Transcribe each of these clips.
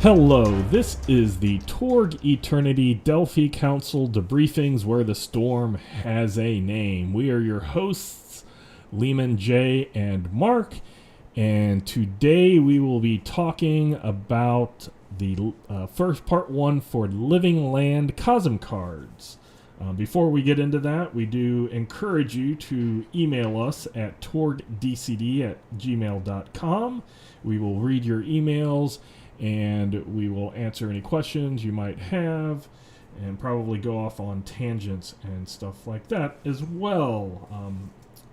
Hello, this is the Torg Eternity Delphi Council Debriefings where the storm has a name. We are your hosts, Leamon, Jay, and Mark, and today we will be talking about the first part one for Living Land Cosm cards. Before we get into that, we do encourage you to email us at torgdcd@gmail.com. We will read your emails and we will answer any questions you might have and probably go off on tangents and stuff like that as well.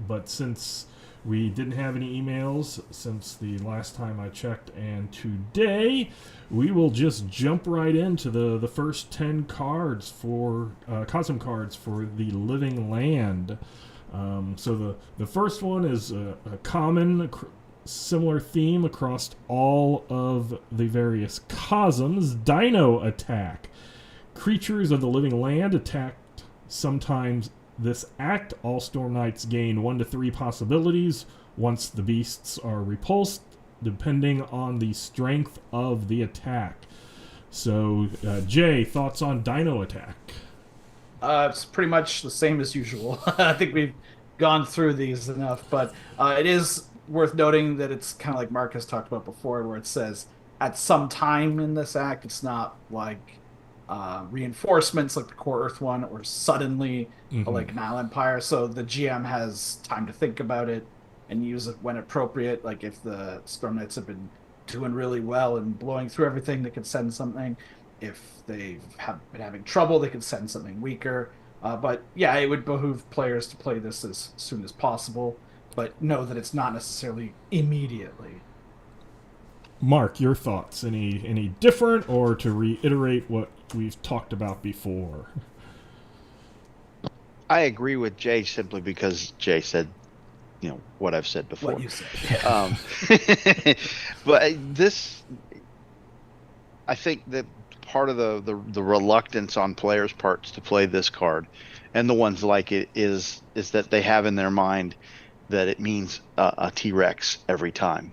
But since we didn't have any emails since the last time I checked and today, we will just jump right into the first 10 cards for Cosm cards for the Living Land. So the first one is a common similar theme across all of the various Cosms. Dino attack. Creatures of the living land attacked sometimes this act. All Storm Knights gain 1 to 3 possibilities once the beasts are repulsed, depending on the strength of the attack. So, Jay, thoughts on Dino attack? It's pretty much the same as usual. I think we've gone through these enough, but it is worth noting that it's kind of like Mark has talked about before, where it says at some time in this act, it's not like reinforcements like the Core Earth one or suddenly like an Island Empire. So the GM has time to think about it and use it when appropriate. Like if the Storm Knights have been doing really well and blowing through everything, they could send something. If they have been having trouble, they could send something weaker. But yeah, it would behoove players to play this as soon as possible, but know that it's not necessarily immediately. Mark, your thoughts? Any different, or to reiterate what we've talked about before? I agree with Jay simply because Jay said, what I've said before. What you said. But this, I think that part of the reluctance on players' parts to play this card, and the ones like it, is that they have in their mind that it means a T-Rex every time.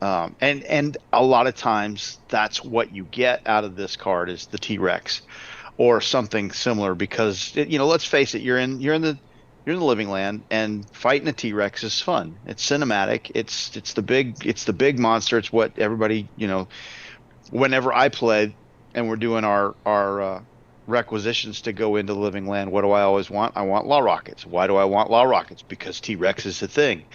And a lot of times that's what you get out of this card is the T-Rex or something similar, because let's face it, you're in the living land, and fighting a T-Rex is fun. It's cinematic. It's the big monster. It's what everybody, whenever I play and we're doing our requisitions to go into the living land, what do I always want? I want law rockets. Why do I want law rockets? Because T-Rex is the thing.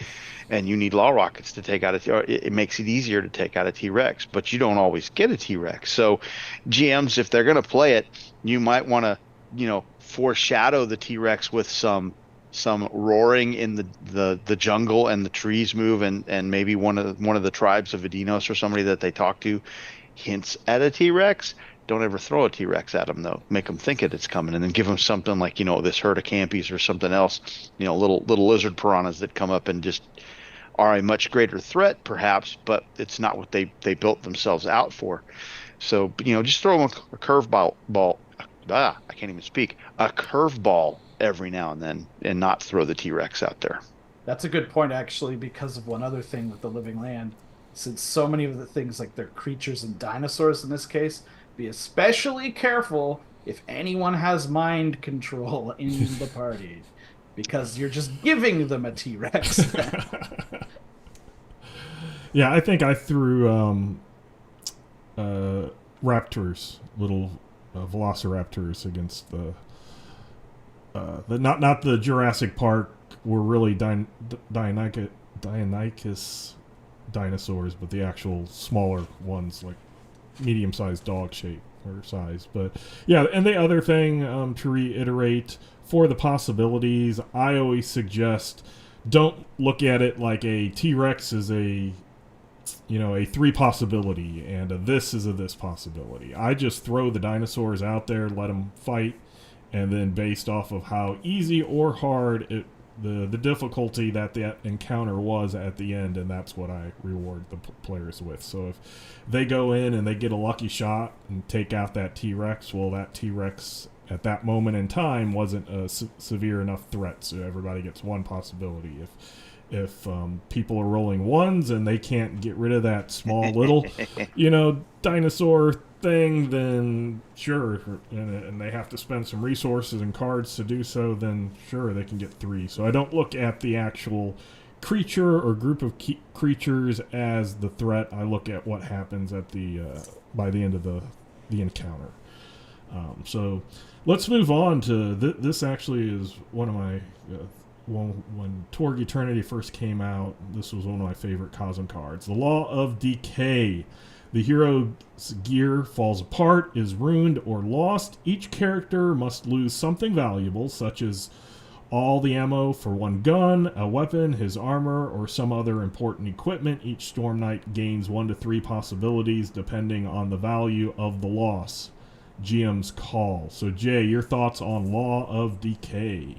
And you need law rockets to take out it makes it easier to take out a T-Rex, but you don't always get a T-Rex. So GMs, if they're going to play it, you might want to, foreshadow the T-Rex with some roaring in the jungle and the trees move, and maybe one of the tribes of Vadinos or somebody that they talk to hints at a T-Rex. Don't ever throw a T-Rex at them, though. Make them think it's coming, and then give them something like, this herd of campies or something else, little lizard piranhas that come up and just are a much greater threat, perhaps, but it's not what they built themselves out for. So, just throw them a curveball. I can't even speak. A curveball every now and then, and not throw the T-Rex out there. That's a good point, actually, because of one other thing with the living land. Since so many of the things, like they're creatures and dinosaurs in this case, be especially careful if anyone has mind control in the party, because you're just giving them a T-Rex. Yeah, I think I threw raptors, little velociraptors against the not the Jurassic Park were really Deinonychus dinosaurs, but the actual smaller ones, like medium-sized dog shape or size. But yeah, and the other thing, to reiterate, for the possibilities, I always suggest don't look at it like a T-Rex is a 3 possibility and this is a this possibility. I just throw the dinosaurs out there, let them fight, and then based off of how easy or hard the difficulty that encounter was at the end, and that's what I reward the players with. So if they go in and they get a lucky shot and take out that T-Rex, well, that T-Rex at that moment in time wasn't a severe enough threat, so everybody gets one possibility. If people are rolling ones and they can't get rid of that small little, dinosaur thing, then sure, and they have to spend some resources and cards to do so, then sure, they can get 3. So I don't look at the actual creature or group of creatures as the threat. I look at what happens at the by the end of the encounter. So let's move on to this. Actually, is one of my when Torg Eternity first came out. This was one of my favorite Cosm cards. The Law of Decay. The hero's gear falls apart, is ruined, or lost. Each character must lose something valuable, such as all the ammo for one gun, a weapon, his armor, or some other important equipment. Each Storm Knight gains 1 to 3 possibilities depending on the value of the loss. GM's call. So Jay, your thoughts on Law of Decay?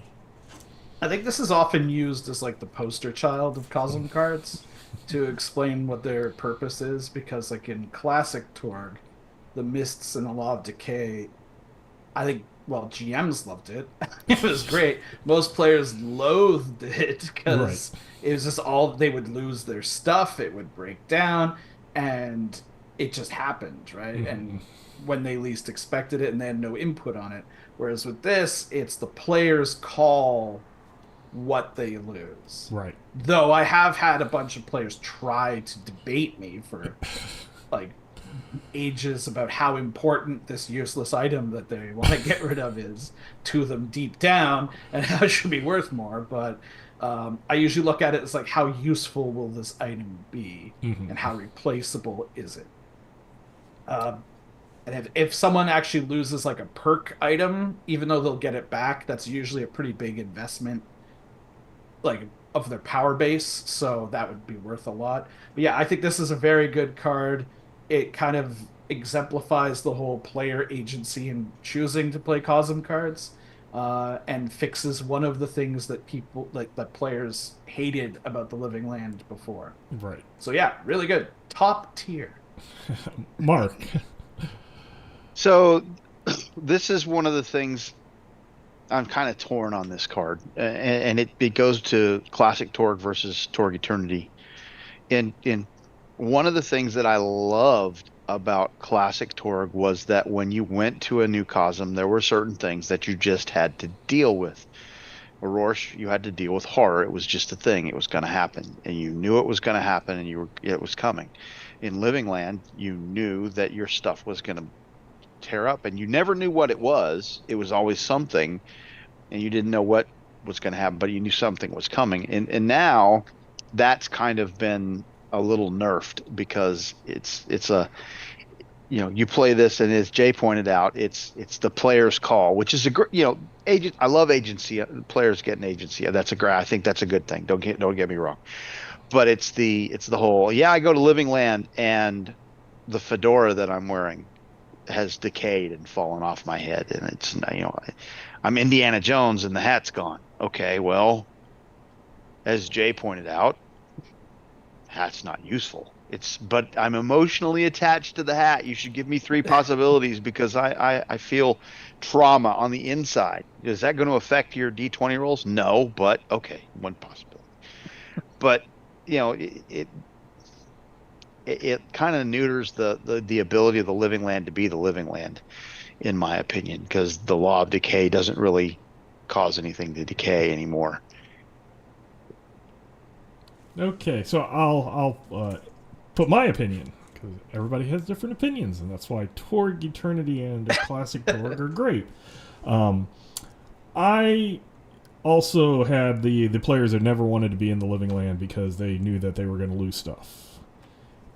I think this is often used as like the poster child of Cosm cards to explain what their purpose is, because like in classic Torg, the Mists and the Law of Decay, I think, well, GMs loved it. It was great. Most players loathed it because it was just all, they would lose their stuff, it would break down, and it just happened, right? Mm-hmm. And when they least expected it, and they had no input on it. Whereas with this, it's the players call what they lose. Right. Though I have had a bunch of players try to debate me for like ages about how important this useless item that they want to get rid of is to them deep down, and how it should be worth more. But I usually look at it as like, how useful will this item be, and how replaceable is it? And if someone actually loses like a perk item, even though they'll get it back, that's usually a pretty big investment, like, of their power base, so that would be worth a lot. But yeah, I think this is a very good card. It kind of exemplifies the whole player agency in choosing to play Cosm cards, and fixes one of the things that people, like, that players hated about the Living Land before. Right. So yeah, really good. Top tier. Mark. So this is one of the things I'm kind of torn on this card, and it goes to Classic Torg versus Torg Eternity. In one of the things that I loved about Classic Torg was that when you went to a new Cosm, there were certain things that you just had to deal with. Aurora, you had to deal with horror. It was just a thing. It was going to happen, and you knew it was going to happen, and it was coming. In Living Land, you knew that your stuff was going to tear up, and you never knew what it was. It was always something, and you didn't know what was going to happen, but you knew something was coming. And now that's kind of been a little nerfed, because it's a, you play this, and as Jay pointed out, it's the player's call, which is a great, agent. I love agency. Players getting agency. I think that's a good thing. Don't get me wrong, but it's the whole, I go to Living Land and the fedora that I'm wearing has decayed and fallen off my head, and it's, I'm Indiana Jones and the hat's gone. Okay, well, as Jay pointed out, hat's not useful. But I'm emotionally attached to the hat. You should give me 3 possibilities, because I feel trauma on the inside. Is that going to affect your D20 rolls? No, but okay, one possibility. But it kind of neuters the ability of the Living Land to be the Living Land, in my opinion, because the Law of Decay doesn't really cause anything to decay anymore. Okay, so I'll put my opinion, because everybody has different opinions, and that's why Torg Eternity and Classic Torg are great. I also had the players that never wanted to be in the Living Land because they knew that they were going to lose stuff.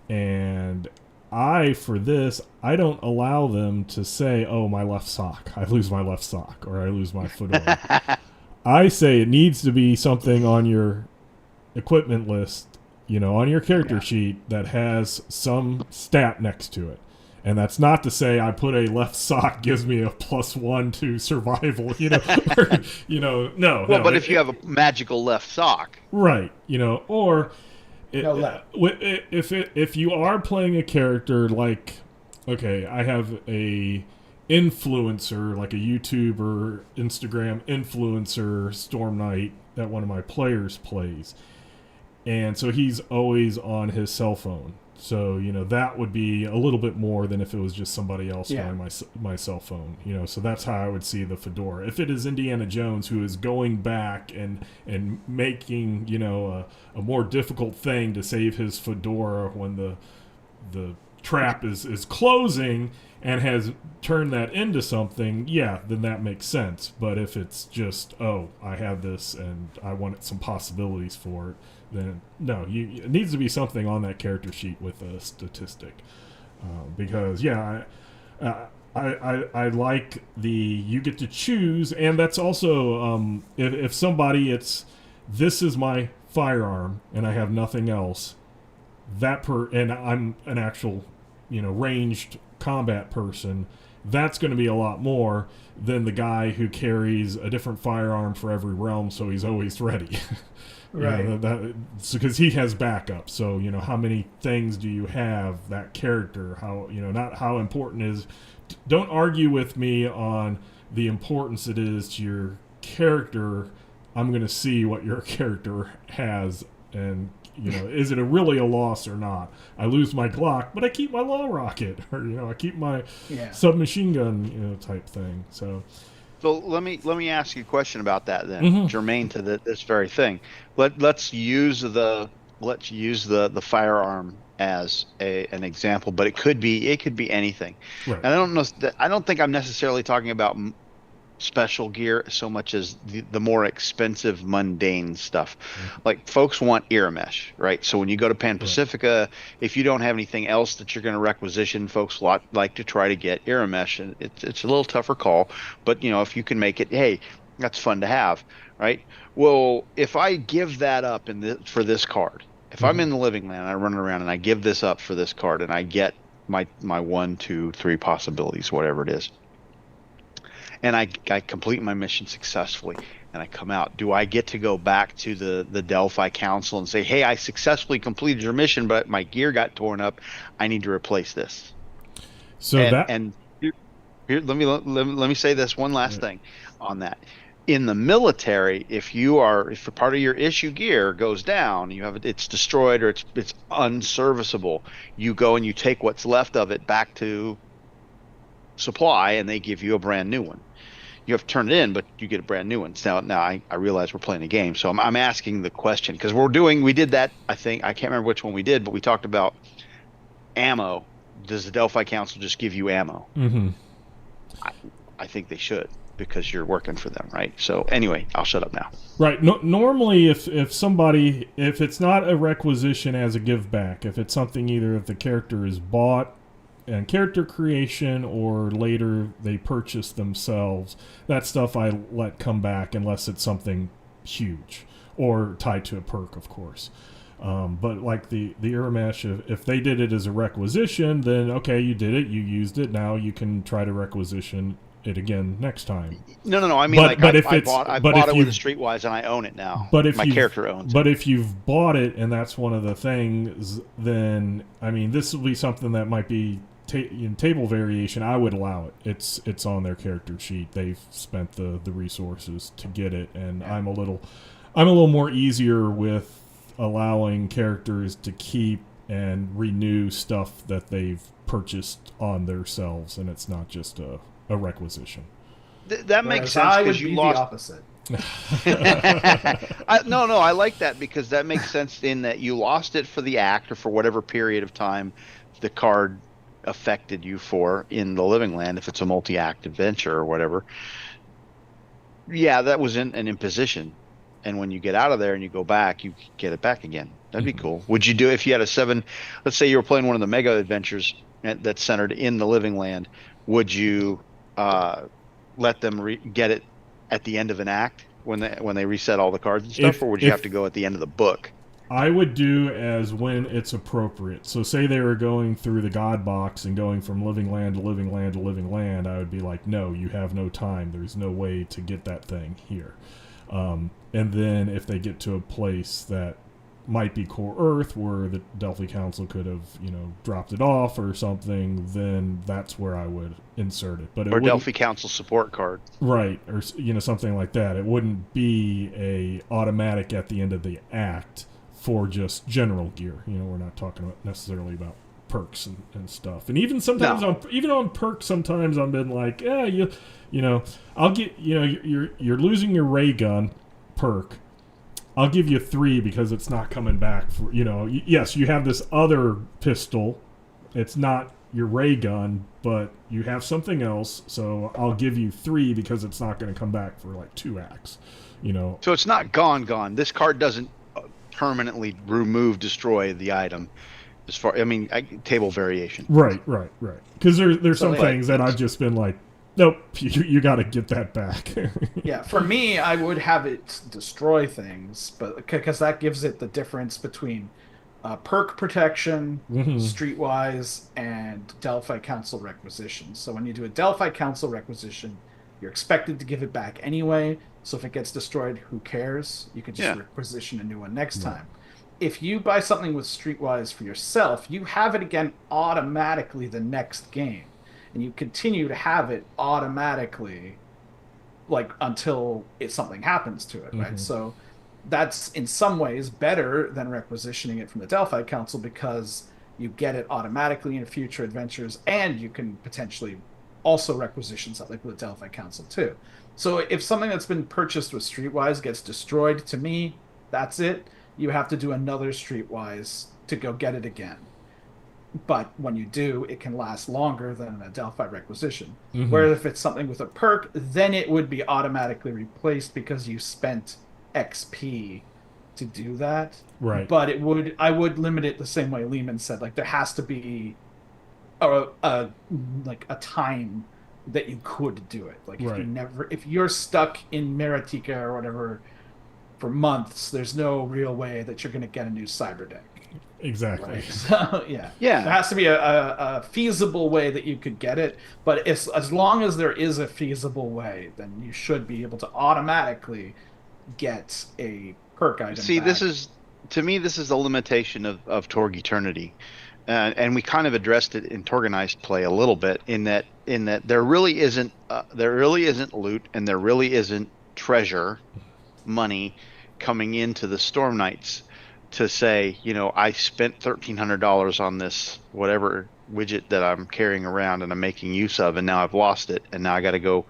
And for this, I don't allow them to say, oh, my left sock. I lose my left sock, or I lose my fedora. I say it needs to be something on your equipment list, on your character sheet, that has some stat next to it. And that's not to say I put a left sock gives me a +1 to survival, no. Well, but if you have a magical left sock. Right, or... if you are playing a character like, okay, I have a influencer, like a YouTuber, Instagram influencer, Storm Knight, that one of my players plays. And so he's always on his cell phone. So, that would be a little bit more than if it was just somebody else on my cell phone. So that's how I would see the fedora. If it is Indiana Jones who is going back and making, a more difficult thing to save his fedora when the trap is closing and has turned that into something, then that makes sense. But if it's just, I have this and I wanted some possibilities for it, then no, it needs to be something on that character sheet with a statistic. Because, I like you get to choose, and that's also, if somebody, this is my firearm and I have nothing else, and I'm an actual, ranged combat person, that's going to be a lot more than the guy who carries a different firearm for every realm, so he's always ready. Right. Because he has backup. So, how many things do you have that character? How, not how important is. Don't argue with me on the importance it is to your character. I'm going to see what your character has, and is it really a loss or not? I lose my Glock, but I keep my long rocket, or I keep my submachine gun, type thing. So let me ask you a question about that then, germane to this very thing. Let's use the firearm as an example, but it could be anything. Right. And I don't think I'm necessarily talking about special gear so much as the more expensive mundane stuff. Like folks want ear mesh, right? So when you go to Pan Pacifica, if you don't have anything else that you're going to requisition, folks like to try to get ear mesh, and it's a little tougher call, but if you can make it, hey, that's fun to have, right? Well, if I give that up for this card, if I'm in the living land, I run around and I give this up for this card, and I get my 1, 2, 3 possibilities, whatever it is, and I complete my mission successfully, and I come out, do I get to go back to the Delphi Council and say, hey, I successfully completed your mission, but my gear got torn up, I need to replace this? So here, let me say this one last thing on that. In the military, if part of your issue gear goes down, it's destroyed or it's unserviceable, you go and you take what's left of it back to supply, and they give you a brand new one. You have to turn it in, but you get a brand new one. Now I realize we're playing a game, so I'm asking the question because we did that. I think I can't remember which one we did, but we talked about ammo. Does the Delphi Council just give you ammo? I think they should, because you're working for them, right? So anyway, I'll shut up now. Right. No, normally, if it's not a requisition as a give back, if it's something either if the character is bought and character creation or later they purchase themselves, that stuff I let come back unless it's something huge or tied to a perk, of course. But like the Uramesh, if they did it as a requisition, then okay, you did it, you used it, now you can try to requisition it again next time. No. I mean, I bought it with a Streetwise, and I own it now. But if my character owns it. But if you've bought it, and that's one of the things, then I mean, this will be something that might be in table variation. I would allow it. It's on their character sheet. They've spent the resources to get it, and I'm a little more easier with allowing characters to keep and renew stuff that they've purchased on themselves, and it's not just a requisition. That makes sense because you lost the opposite. No, I like that because that makes sense in that you lost it for the act or for whatever period of time the card affected you for in the living land, if it's a multi-act adventure or whatever. Yeah, that was an imposition, and when you get out of there and you go back, you get it back again. That'd be cool. Would you do, if you had a 7, let's say you were playing one of the mega adventures that's centered in the living land, would you let them get it at the end of an act when they reset all the cards and stuff, or would you have to go at the end of the book? I would do as when it's appropriate. So say they were going through the God box and going from living land to living land to living land, I would be like, no, you have no time. There's no way to get that thing here. And then if they get to a place that might be core Earth, where the Delphi Council could have, dropped it off or something, then that's where I would insert it. But it Or wouldn't- Delphi Council support card. right, or something like that. It wouldn't be a automatic at the end of the act for just general gear. We're not talking about necessarily about perks and stuff. And even sometimes on perks, sometimes I've been like, I'll get you're losing your ray gun perk. I'll give you 3 because it's not coming back for, yes, you have this other pistol. It's not your ray gun, but you have something else. So I'll give you 3 because it's not going to come back for like 2 acts, So it's not gone. This card doesn't permanently destroy the item. As far, table variation. Right. Because there's some like- things that I've just been like, nope, you got to get that back. Yeah, for me, I would have it destroy things, but because that gives it the difference between perk protection, streetwise, and Delphi Council requisition. So when you do a Delphi Council requisition, you're expected to give it back anyway. So if it gets destroyed, who cares? You can just requisition a new one next time. If you buy something with streetwise for yourself, you have it again automatically the next game. And you continue to have it automatically, like, until something happens to it, right? So that's in some ways better than requisitioning it from the Delphi Council, because you get it automatically in future adventures, and you can potentially also requisition something with the Delphi Council too. So if something that's been purchased with streetwise gets destroyed, to me, that's it. You have to do another streetwise to go get it again. But when you do, it can last longer than a Delphi requisition. Whereas if it's something with a perk, then it would be automatically replaced because you spent XP to do that. Right. But I would limit it the same way Leamon said. Like, there has to be a time that you could do it. Like, if you're stuck in Meritika or whatever for months, there's no real way that you're going to get a new cyber deck. Exactly. Right. So there has to be a feasible way that you could get it, but as long as there is a feasible way, then you should be able to automatically get a perk item. See, back. this is the limitation of Torg Eternity, and we kind of addressed it in Torganized play a little bit. In that there really isn't loot, and there really isn't treasure money coming into the Storm Knights to say, I spent $1,300 on this whatever widget that I'm carrying around and I'm making use of, and now I've lost it, and now I got to go.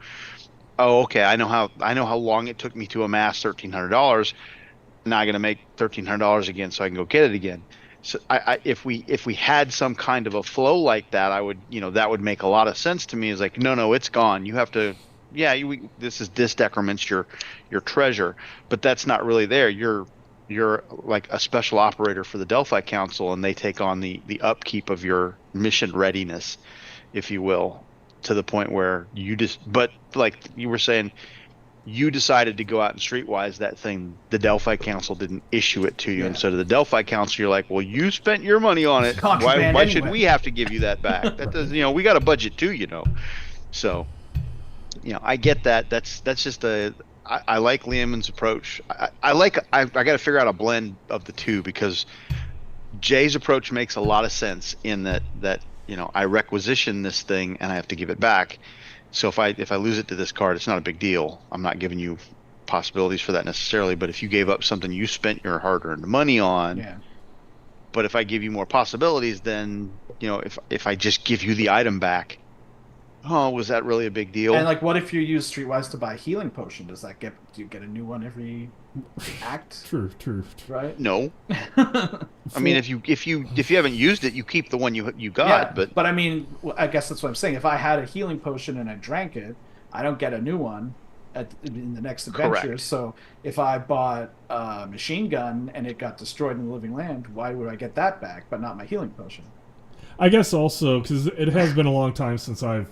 Oh, okay. I know how long it took me to amass $1,300. Now I got to make $1,300 again so I can go get it again. So if we had some kind of a flow like that, I would, that would make a lot of sense to me. It's like, no, it's gone. You have to. Yeah, this decrements your treasure, but that's not really there. You're like a special operator for the Delphi Council, and they take on the upkeep of your mission readiness, if you will, to the point where but like you were saying, you decided to go out and streetwise that thing. The Delphi Council didn't issue it to you, and so to the Delphi Council, you're like, well, you spent your money on it. Why should we have to give you that back? That does, we got a budget too, So, I get that. That's just I like Leamon's approach. I got to figure out a blend of the two, because Jay's approach makes a lot of sense in that I requisition this thing and I have to give it back. So if I lose it to this card, it's not a big deal. I'm not giving you possibilities for that necessarily. But if you gave up something you spent your hard-earned money on, but if I give you more possibilities, then if I just give you the item back, oh, was that really a big deal? And like, what if you use Streetwise to buy a healing potion? Do you get a new one every act? True. Right? No. I mean, if you haven't used it, you keep the one you got. Yeah, but I mean, I guess that's what I'm saying. If I had a healing potion and I drank it, I don't get a new one in the next adventure. Correct. So if I bought a machine gun and it got destroyed in the Living Land, why would I get that back, but not my healing potion? I guess also because it has been a long time since I've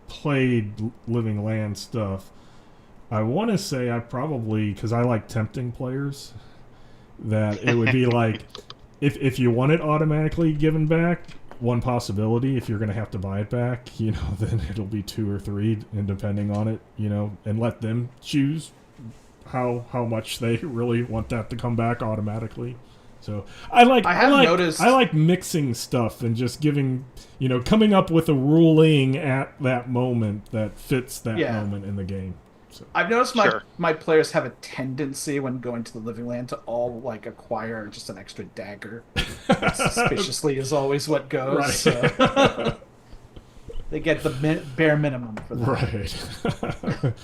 played Living Land stuff. I want to say I probably, because I like tempting players, that it would be like if you want it automatically given back, one possibility, if you're going to have to buy it back, then it'll be 2 or 3, and depending on it, and let them choose how much they really want that to come back automatically. So noticed. I like mixing stuff and just giving, coming up with a ruling at that moment that fits that moment in the game. So. I've noticed my players have a tendency when going to the Living Land to all acquire just an extra dagger. Suspiciously is always what goes. Right. So. They get the bare minimum for that. Right.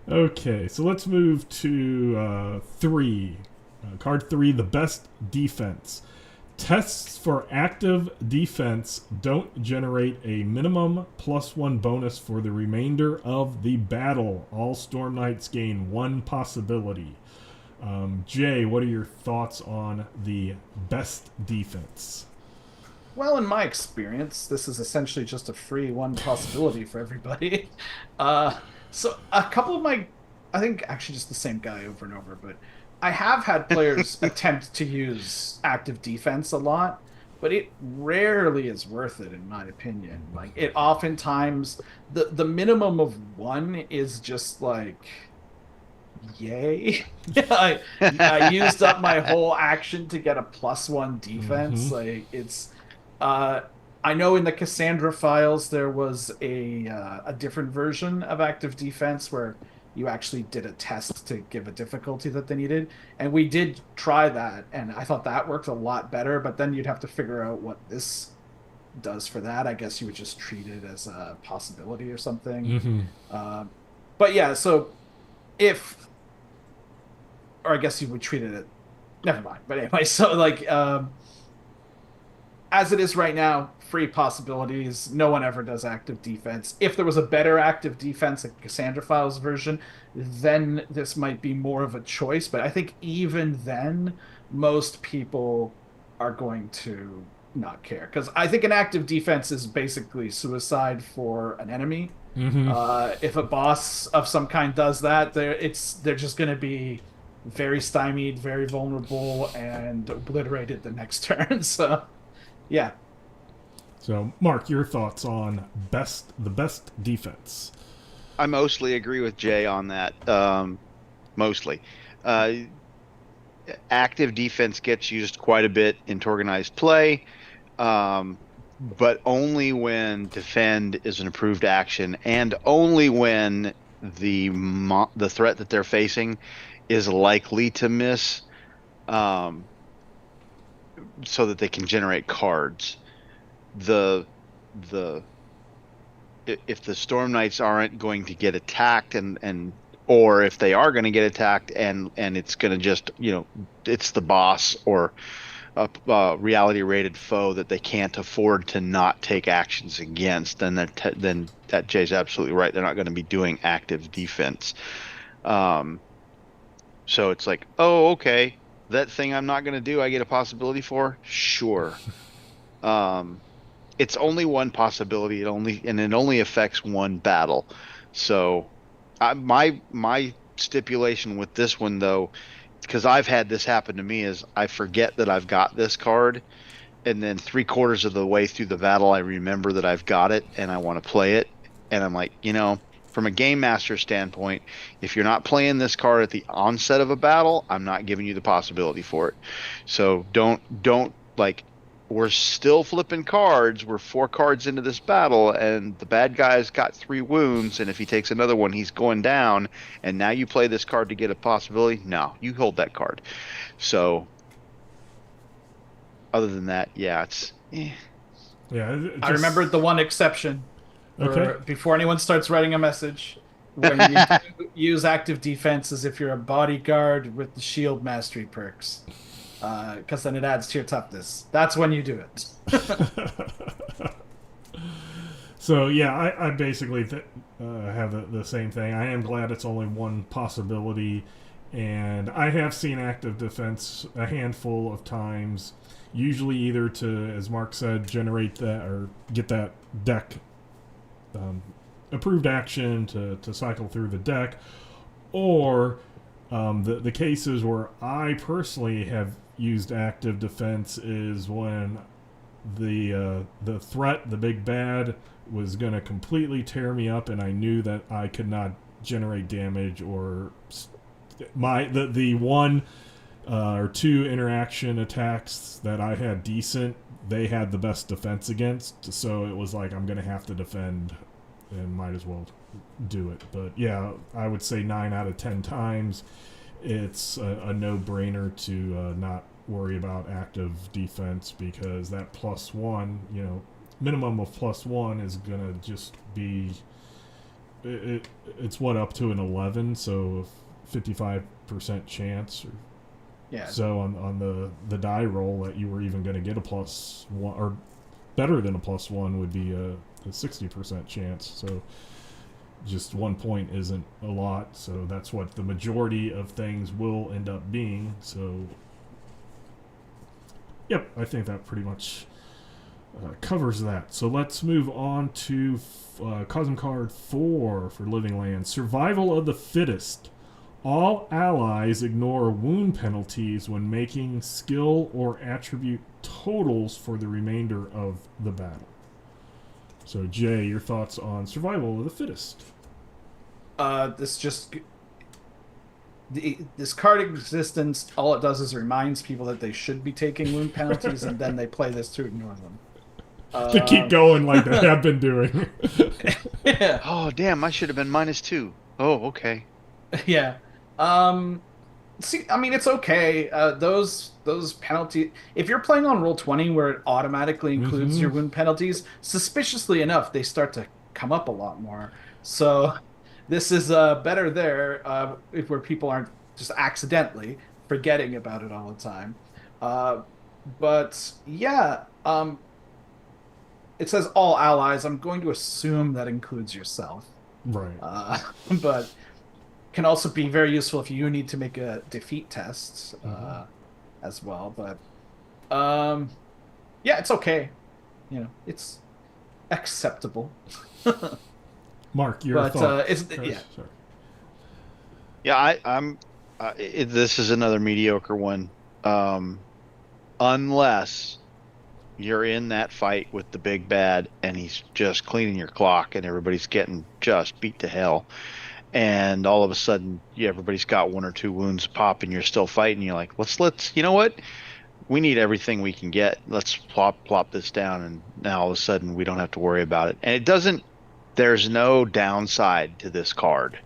Okay, so let's move to 3. Card 3, the best defense. Tests for active defense don't generate a minimum +1 bonus for the remainder of the battle. All Storm Knights gain 1 possibility. Jay, what are your thoughts on the best defense? Well, in my experience, this is essentially just a free 1 possibility for everybody. So a couple of I think actually just the same guy over and over, but I have had players attempt to use active defense a lot, but it rarely is worth it, in my opinion. It oftentimes, the minimum of 1 is just yay. I used up my whole action to get a +1 defense. It's I know in the Cassandra files there was a different version of active defense where you actually did a test to give a difficulty that they needed, and we did try that, and I thought that worked a lot better. But then you'd have to figure out what this does for that. I guess you would just treat it as a possibility or something. But yeah, so or I guess you would treat it. Never mind. But anyway, so as it is right now, free possibilities. No one ever does active defense. If there was a better active defense, like Cassandra Files version, then this might be more of a choice. But I think even then, most people are going to not care. Because I think an active defense is basically suicide for an enemy. If a boss of some kind does that, they're just going to be very stymied, very vulnerable, and obliterated the next turn. So... yeah. So, Mark, your thoughts on the best defense? I mostly agree with Jay on that. Mostly. Active defense gets used quite a bit in organized play, but only when defend is an approved action, and only when the threat that they're facing is likely to miss, so that they can generate cards. If the Storm Knights aren't going to get attacked, or if they are going to get attacked and it's going to just, it's the boss or a reality rated foe that they can't afford to not take actions against, then that Jay's absolutely right. They're not going to be doing active defense. So it's like, oh, okay, that thing I'm not going to do, I get a possibility for? Sure. It's only 1 possibility. It only affects 1 battle. So my stipulation with this one, though, because I've had this happen to me, is I forget that I've got this card, and then 3/4 of the way through the battle I remember that I've got it and I want to play it, and I'm like, from a game master standpoint, if you're not playing this card at the onset of a battle, I'm not giving you the possibility for it. So don't we're still flipping cards. We're 4 cards into this battle, and the bad guy's got 3 wounds, and if he takes another one, he's going down, and now you play this card to get a possibility? No, you hold that card. So other than that, yeah, it's... Yeah, I remembered the one exception. Okay. Before anyone starts writing a message, when you use active defense as if you're a bodyguard with the shield mastery perks. Because then it adds to your toughness. That's when you do it. So yeah, I basically have the same thing. I am glad it's only 1 possibility, and I have seen active defense a handful of times. Usually either to, as Mark said, generate that or get that deck approved action to cycle through the deck, or the cases where I personally have used active defense is when the threat, the big bad, was going to completely tear me up, and I knew that I could not generate damage, or the one or 2 interaction attacks that I had decent, they had the best defense against. So it was like, I'm going to have to defend and might as well do it. But yeah, I would say 9 out of 10 times it's a no-brainer to not worry about active defense, because that +1, minimum of +1 is going to just be it's what, up to an 11, so 55% chance. Yeah. So on the die roll that you were even going to get a +1, or better than a +1 would be a 60% chance. So just 1 point isn't a lot. So that's what the majority of things will end up being. So yep, I think that pretty much covers that. So let's move on to Cosm card 4 for Living Land. Survival of the Fittest. All allies ignore wound penalties when making skill or attribute totals for the remainder of the battle. So Jay, your thoughts on Survival of the Fittest? This card existence, all it does is reminds people that they should be taking wound penalties, and then they play this to ignore them. To keep going like they have been doing. Yeah. Oh, damn, I should have been -2. Oh, okay. Yeah. See, I mean, it's okay. Those penalties. If you're playing on Roll20, where it automatically includes your wound penalties, suspiciously enough, they start to come up a lot more. So this is better there, where people aren't just accidentally forgetting about it all the time. But yeah, it says all allies. I'm going to assume that includes yourself. Right. But can also be very useful if you need to make a defeat test as well. But yeah, it's okay. It's acceptable. Mark, your thought. Yeah. Sorry. Yeah, I'm. This is another mediocre one, unless you're in that fight with the big bad and he's just cleaning your clock and everybody's getting just beat to hell, and all of a sudden, everybody's got 1 or 2 wounds pop and you're still fighting. You're like, let's you know what? We need everything we can get. Let's plop this down, and now all of a sudden we don't have to worry about it. And it doesn't. There's no downside to this card.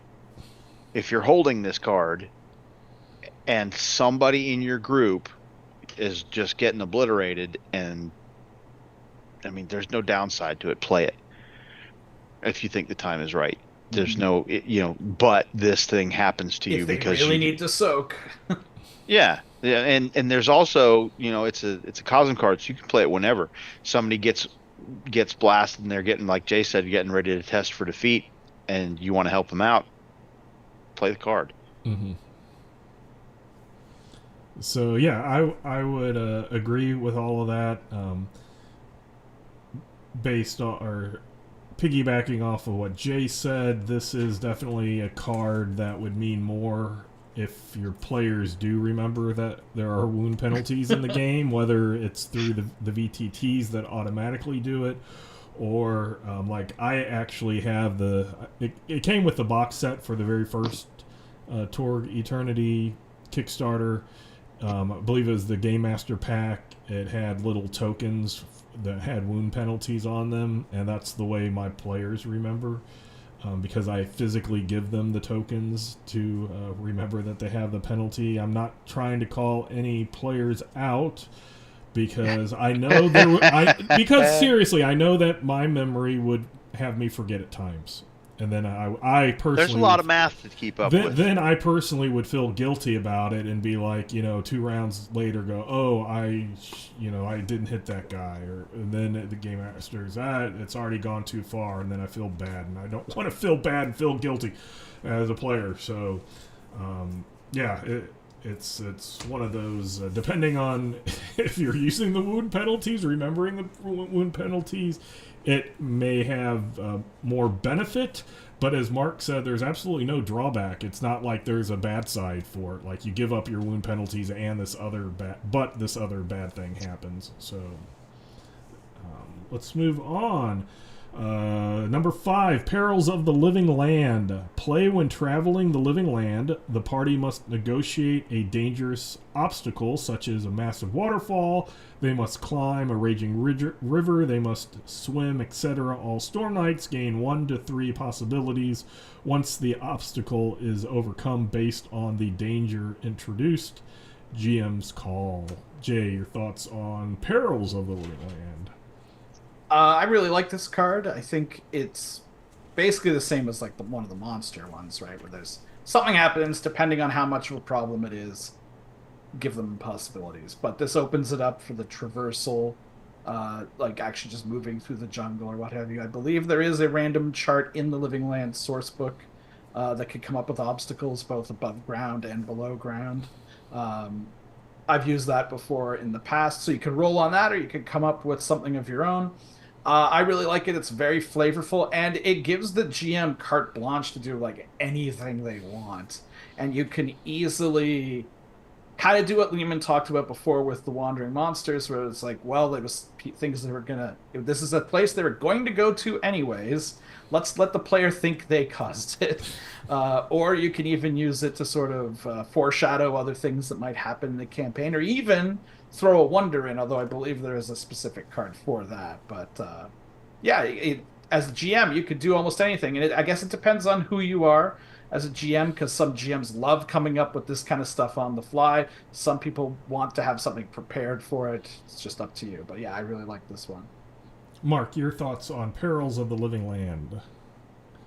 If you're holding this card and somebody in your group is just getting obliterated, and I mean, there's no downside to it. Play it if you think the time is right. There's no, but this thing happens to you because you really need to soak. Yeah, and there's also, it's a Cosm card, so you can play it whenever somebody gets blasted and they're getting, like Jay said, getting ready to test for defeat, and you want to help them out. Play the card. Mm-hmm. So yeah, I would agree with all of that. Based on, or piggybacking off of what Jay said, this is definitely a card that would mean more if your players do remember that there are wound penalties in the game, whether it's through the VTTs that automatically do it, or like I actually have it came with the box set for the very first Torg Eternity Kickstarter. I believe it was the Game Master Pack. It had little tokens that had wound penalties on them, and that's the way my players remember, because I physically give them the tokens to remember that they have the penalty. I'm not trying to call any players out, because I know because seriously, I know that my memory would have me forget at times. And then I personally... There's a lot of math to keep up with. Then I personally would feel guilty about it and be like, 2 rounds later go, oh, I didn't hit that guy. And then the Game Master's, it's already gone too far. And then I feel bad. And I don't want to feel bad and feel guilty as a player. So, yeah, it's one of those, depending on if you're using the wound penalties, remembering the wound penalties, it may have more benefit, but as Mark said, there's absolutely no drawback. It's not like there's a bad side for it. Like, you give up your wound penalties and this other bad thing happens. So let's move on. Number 5, Perils of the Living Land. Play when traveling the living land. The party must negotiate a dangerous obstacle, such as a massive waterfall. They must climb a raging river. They must swim, etc. All Storm Knights gain 1 to 3 possibilities once the obstacle is overcome based on the danger introduced. GM's call. Jay, your thoughts on Perils of the Living Land? I really like this card. I think it's basically the same as like one of the monster ones, right? Where there's something happens depending on how much of a problem it is, give them possibilities. But this opens it up for the traversal, like actually just moving through the jungle or what have you. I believe there is a random chart in the Living Land source book that could come up with obstacles both above ground and below ground. I've used that before in the past, so you can roll on that or you can come up with something of your own. I really like it. It's very flavorful, and it gives the GM carte blanche to do like anything they want. And you can easily kind of do what Leamon talked about before with the Wandering Monsters, where it's like, well, there was things they were gonna. This is a place they were going to go to anyways. Let's let the player think they caused it. Or you can even use it to sort of foreshadow other things that might happen in the campaign, or even throw a wonder in, although I believe there is a specific card for that. But as a GM, you could do almost anything. And I guess it depends on who you are as a GM, because some GMs love coming up with this kind of stuff on the fly. Some people want to have something prepared for it. It's just up to you. But yeah, I really like this one. Mark, your thoughts on Perils of the Living Land?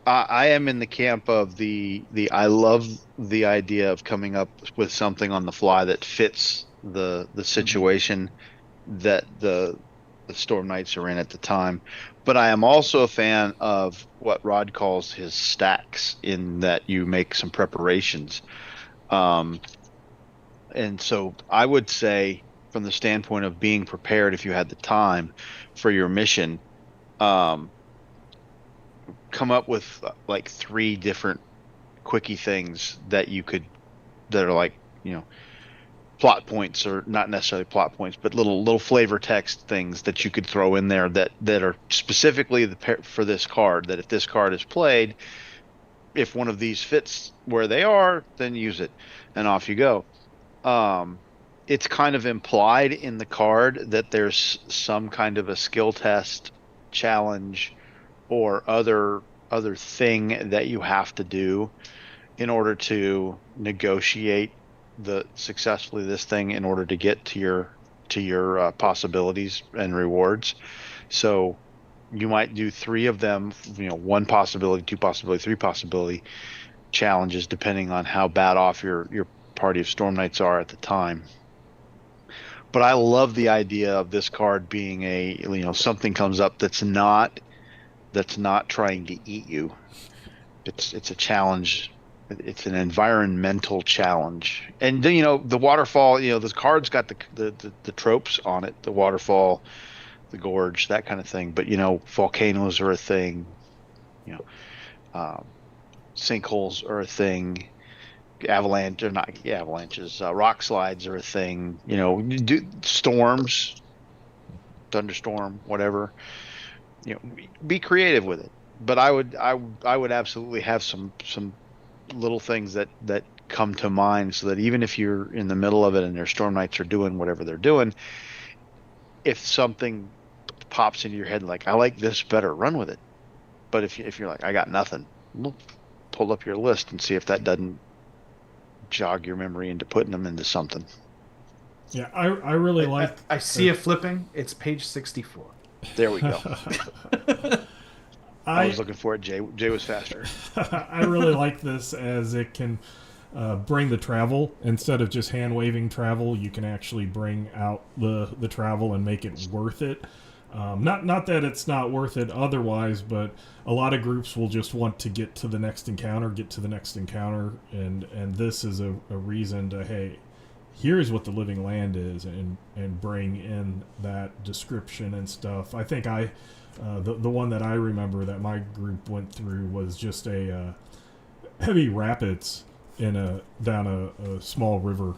I am in the camp of the I love the idea of coming up with something on the fly that fits the situation that the Storm Knights are in at the time. But I am also a fan of what Rod calls his stacks, in that you make some preparations. And so I would say, from the standpoint of being prepared, if you had the time for your mission, come up with like 3 different quickie things that are like, plot points, or not necessarily plot points, but little flavor text things that you could throw in there that are specifically for this card, that if this card is played, if one of these fits where they are, then use it, and off you go. It's kind of implied in the card that there's some kind of a skill test, challenge, or other thing that you have to do in order to negotiate successfully this thing, in order to get to your possibilities and rewards. So you might do 3 of them, 1 possibility, 2 possibility, 3 possibility challenges, depending on how bad off your party of Storm Knights are at the time. But I love the idea of this card being something comes up that's not trying to eat you. It's a challenge. It's an environmental challenge. And then, the waterfall, this card's got the tropes on it, the waterfall, the gorge, that kind of thing. But volcanoes are a thing. Sinkholes are a thing. Avalanches, rock slides are a thing. Storms, thunderstorm, whatever. Be creative with it. But I would absolutely have some little things that come to mind, so that even if you're in the middle of it and your Storm Knights are doing whatever they're doing, if something pops into your head like, I like this better, run with it. But if you're like, I got nothing, pull up your list and see if that doesn't jog your memory into putting them into something. Yeah, I really like... I see it flipping. It's page 64. There we go. I was looking for it. Jay was faster. I really like this, as it can bring the travel. Instead of just hand-waving travel, you can actually bring out the travel and make it worth it. Not that it's not worth it otherwise, but a lot of groups will just want to get to the next encounter, and this is a reason to, hey, here's what the Living Land is, and bring in that description and stuff. I think the one that I remember that my group went through was just a heavy rapids down a small river.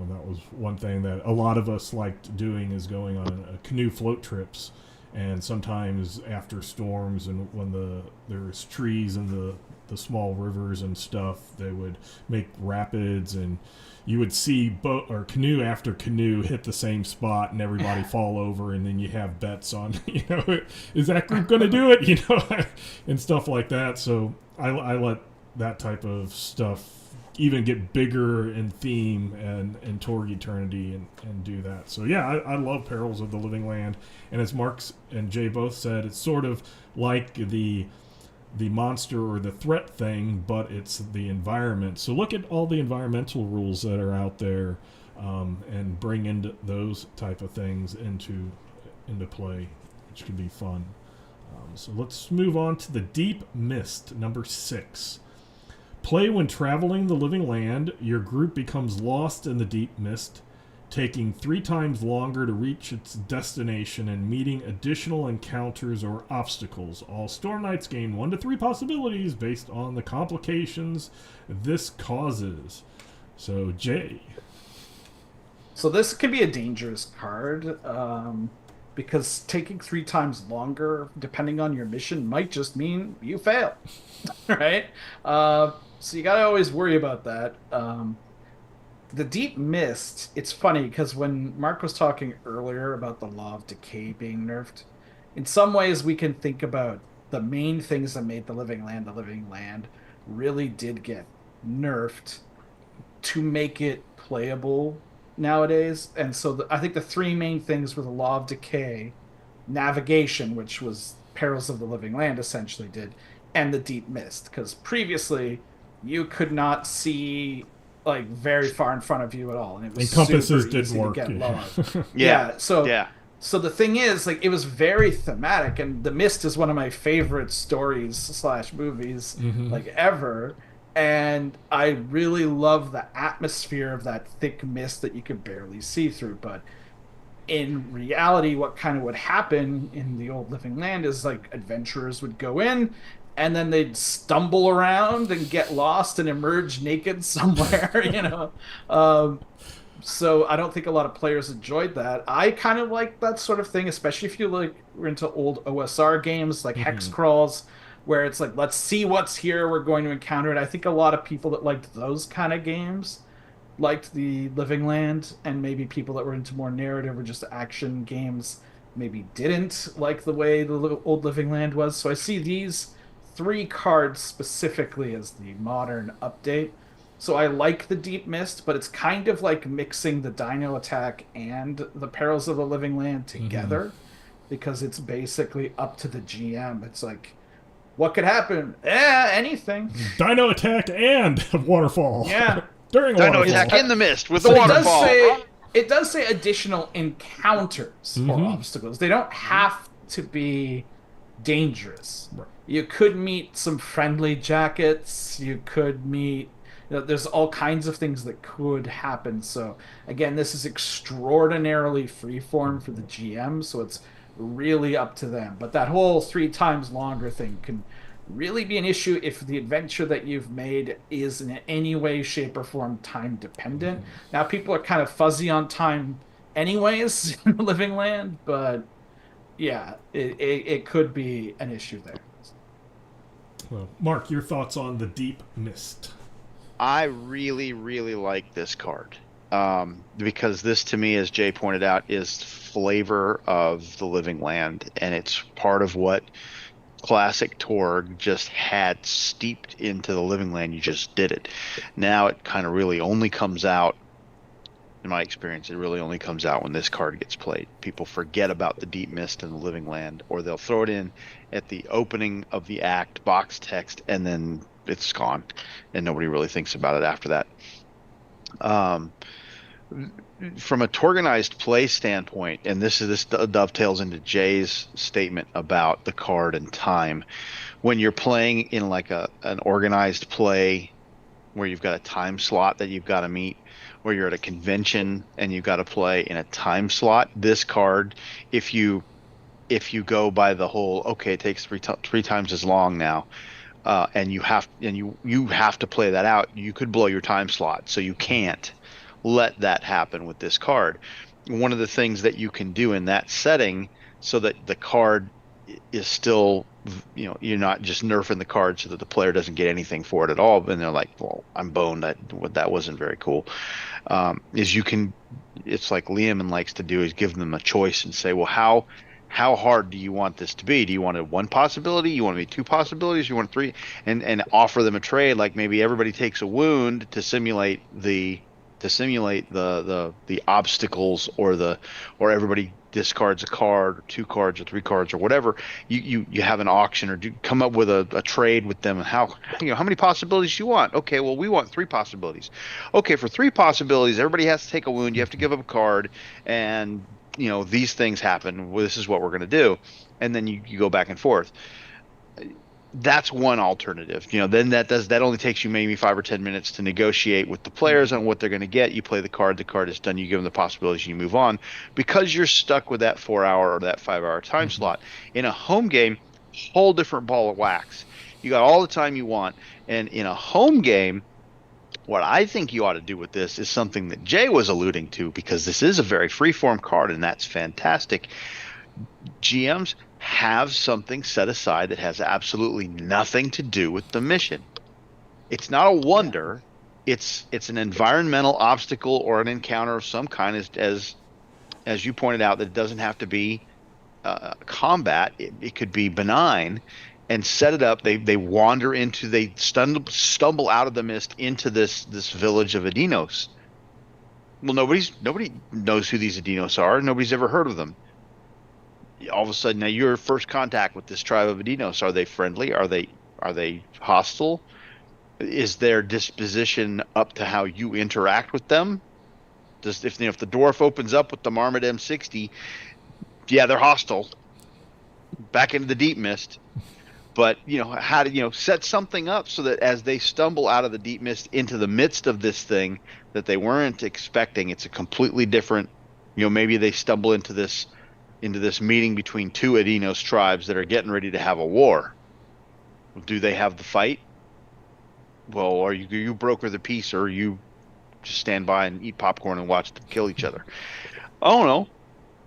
That was one thing that a lot of us liked doing, is going on canoe float trips and sometimes after storms and when there's trees in the small rivers and stuff, they would make rapids, and you would see boat or canoe after canoe hit the same spot and everybody fall over, and then you have bets on, is that group going to do it, and stuff like that. So I let that type of stuff even get bigger in theme and Torg Eternity and do that. So yeah, I love Perils of the Living Land, and as Mark and Jay both said, it's sort of like the monster or the threat thing, but it's the environment. So look at all the environmental rules that are out there, and bring into those type of things into play, which could be fun. So let's move on to the Deep Mist, number 6. Play when traveling the Living Land. Your group becomes lost in the Deep Mist, taking 3 times longer to reach its destination and meeting additional encounters or obstacles. All Storm Knights gain 1 to 3 possibilities based on the complications this causes. So, Jay. So this can be a dangerous card, because taking 3 times longer, depending on your mission, might just mean you fail, right? So you got to always worry about that. The Deep Mist, it's funny because when Mark was talking earlier about the Law of Decay being nerfed, in some ways we can think about the main things that made the Living Land really did get nerfed to make it playable nowadays. And so I think the 3 main things were the Law of Decay, navigation, which was Perils of the Living Land essentially did, and the Deep Mist, because previously you could not see like very far in front of you at all, and it was compasses super didn't easy work. to get lost. Yeah. So the thing is, like, it was very thematic, and The Mist is one of my favorite stories / movies like ever. And I really love the atmosphere of that thick mist that you could barely see through. But in reality, what kind of would happen in the old Living Land is like adventurers would go in, and then they'd stumble around and get lost and emerge naked somewhere, So I don't think a lot of players enjoyed that. I kind of like that sort of thing, especially if you were into old OSR games like Hex Crawls, where it's like, let's see what's here, we're going to encounter it. I think a lot of people that liked those kind of games liked the Living Land, and maybe people that were into more narrative or just action games maybe didn't like the way the old Living Land was. So I see these 3 cards specifically as the modern update. So I like the Deep Mist, but it's kind of like mixing the Dino Attack and the Perils of the Living Land together, because it's basically up to the GM. It's like, what could happen? Anything. Dino Attack and Waterfall. Yeah. During Dino Waterfall. Attack in the mist with the But waterfall. it does say additional encounters or obstacles. They don't have to be dangerous. Right. You could meet some friendly jackets. You could meet... there's all kinds of things that could happen. So, again, this is extraordinarily freeform for the GM, so it's really up to them. But that whole 3 times longer thing can really be an issue if the adventure that you've made is in any way, shape, or form time dependent. Now, people are kind of fuzzy on time anyways in the Living Land, but yeah, it could be an issue there. Well, Mark, your thoughts on the Deep Mist? I really, really like this card, because this, to me, as Jay pointed out, is flavor of the Living Land, and it's part of what classic Torg just had steeped into the Living Land. You just did it. Now it kind of really only comes out, in my experience, it really only comes out when this card gets played. People forget about the Deep Mist and the Living Land, or they'll throw it in at the opening of the act, box text, and then it's gone, and nobody really thinks about it after that. From a organized play standpoint, and this dovetails into Jay's statement about the card and time. When you're playing in like an organized play where you've got a time slot that you've got to meet, where you're at a convention and you've got to play in a time slot, this card, if you go by the whole, okay, it takes three times as long now, and you have to play that out, you could blow your time slot. So you can't let that happen with this card. one of the things that you can do in that setting so that the card is still, you're not just nerfing the card so that the player doesn't get anything for it at all. And they're like, well, I'm boned. That wasn't very cool. Is you can, it's like Leamon likes to do, is give them a choice and say, well, how hard do you want this to be? Do you want it one possibility? You want it to be two possibilities? You want three? And offer them a trade, like maybe everybody takes a wound to simulate the obstacles, or everybody discards a card, or two cards, or three cards, or whatever. You have an auction, or come up with a trade with them. How many possibilities do you want? Okay, well, we want three possibilities. Okay, for three possibilities, everybody has to take a wound. You have to give up a card, and these things happen. Well, this is what we're going to do, and then you go back and forth. That's one alternative. Then that only takes you maybe 5 or 10 minutes to negotiate with the players on what they're going to get. You play the card is done. You give them the possibilities, and you move on, because you're stuck with that 4-hour or that 5-hour time slot. In a home game, whole different ball of wax. You got all the time you want, and in a home game, what I think you ought to do with this is something that Jay was alluding to, because this is a very free-form card, and that's fantastic. GMs have something set aside that has absolutely nothing to do with the mission. It's not a wonder. It's an environmental obstacle or an encounter of some kind, as you pointed out, that it doesn't have to be combat. It could be benign. And set it up. They wander into, they stumble out of the mist into this village of Adinos. Well, nobody knows who these Adinos are. Nobody's ever heard of them. All of a sudden, now your first contact with this tribe of Adinos. Are they friendly? Are they hostile? Is their disposition up to how you interact with them? If the dwarf opens up with the Marmot M60, yeah, they're hostile. Back into the deep mist. But how to set something up so that as they stumble out of the deep mist into the midst of this thing that they weren't expecting, it's a completely different. Maybe they stumble into this meeting between two Adinos tribes that are getting ready to have a war. Do they have the fight? Well, are you broker the peace, or you just stand by and eat popcorn and watch them kill each other? I don't know,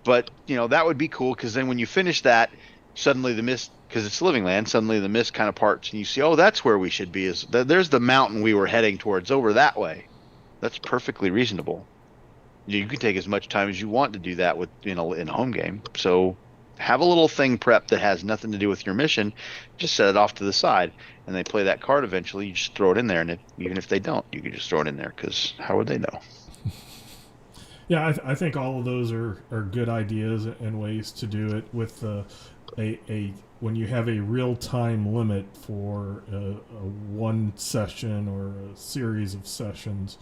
but that would be cool, because then when you finish that, suddenly the mist. Because it's living land, suddenly the mist kind of parts, and you see, oh, that's where we should be. There's the mountain we were heading towards over that way. That's perfectly reasonable. You can take as much time as you want to do that in a home game. So have a little thing prepped that has nothing to do with your mission. Just set it off to the side, and they play that card eventually. You just throw it in there, and even if they don't, you can just throw it in there, because how would they know? Yeah, I think all of those are good ideas and ways to do it with when you have a real-time limit for a one session or a series of sessions,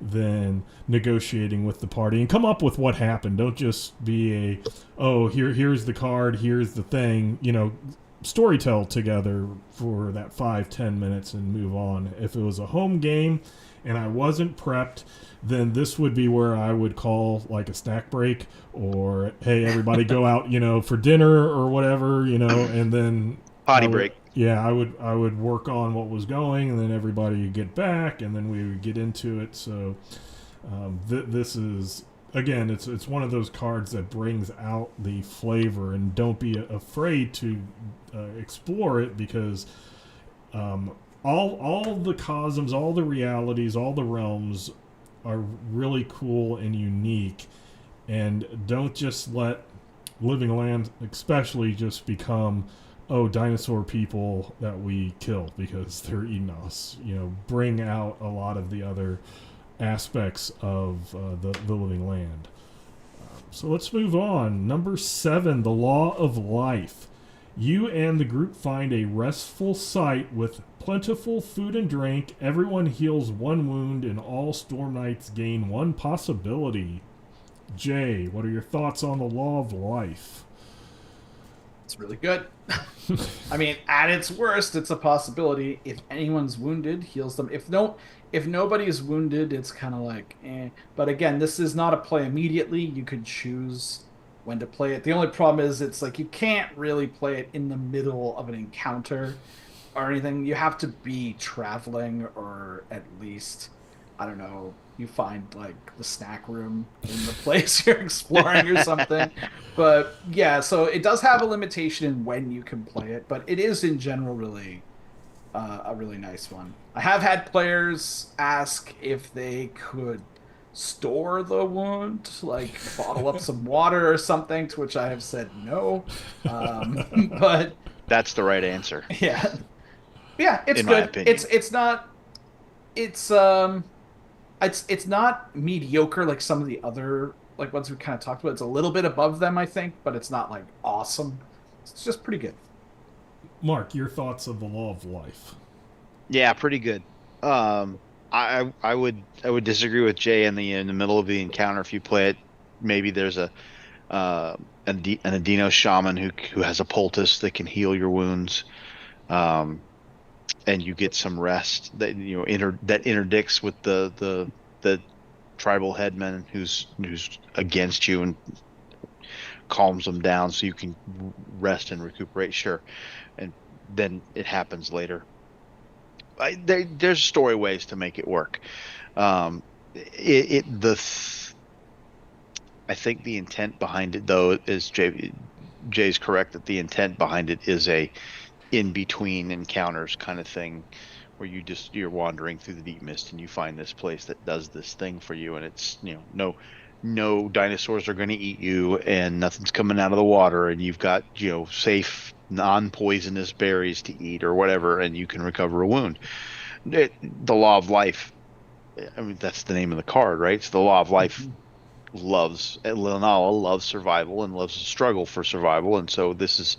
then negotiating with the party and come up with what happened. Don't just be here's the card, here's the thing, storytell together for that 5-10 minutes and move on. If it was a home game and I wasn't prepped, then this would be where I would call like a snack break, or hey, everybody go out, for dinner or whatever, and then potty break. Yeah, I would work on what was going, and then everybody would get back, and then we would get into it. So this is, again, it's one of those cards that brings out the flavor, and don't be afraid to explore it, because all the cosms, all the realities, all the realms are really cool and unique, and don't just let living land especially just become dinosaur people that we kill because they're eating us. Bring out a lot of the other aspects of the living land. So let's move on. Number 7, the Law of Life. You and the group find a restful site with plentiful food and drink. Everyone heals 1 wound, and all Storm Knights gain 1 possibility. Jay, what are your thoughts on the Law of Life? It's really good. I mean, at its worst, it's a possibility. If anyone's wounded, heals them. If nobody's wounded, it's kind of like, eh. But again, this is not a play immediately. You could choose when to play it. The only problem is it's like you can't really play it in the middle of an encounter or anything. You have to be traveling, or at least, I don't know, you find like the snack room in the place you're exploring or something. But yeah, so it does have a limitation in when you can play it, but it is in general really a really nice one. I have had players ask if they could store the wound, like bottle up some water or something, to which I have said no. But That's the right answer. yeah, yeah, it's In my good. opinion. It's not it's it's not mediocre like some of the other like ones we kind of talked about. It's a little bit above them, I think, but it's not like awesome. It's just pretty good. Mark, your thoughts of the Law of Life? Yeah, pretty good. I would disagree with Jay in the middle of the encounter. If you play it, maybe there's an Adeno shaman who has a poultice that can heal your wounds, and you get some rest that that interdicts with the tribal headman who's against you and calms them down so you can rest and recuperate. Sure, and then it happens later. There's story ways to make it work. I think the intent behind it, though, is Jay's correct that the intent behind it is a in between encounters kind of thing, where you're wandering through the deep mist and you find this place that does this thing for you, and it's no dinosaurs are going to eat you and nothing's coming out of the water, and you've got safe non-poisonous berries to eat or whatever, and you can recover a wound. The Law of Life, I mean, that's the name of the card, right? So the Law of Life loves survival and loves to struggle for survival, and so this is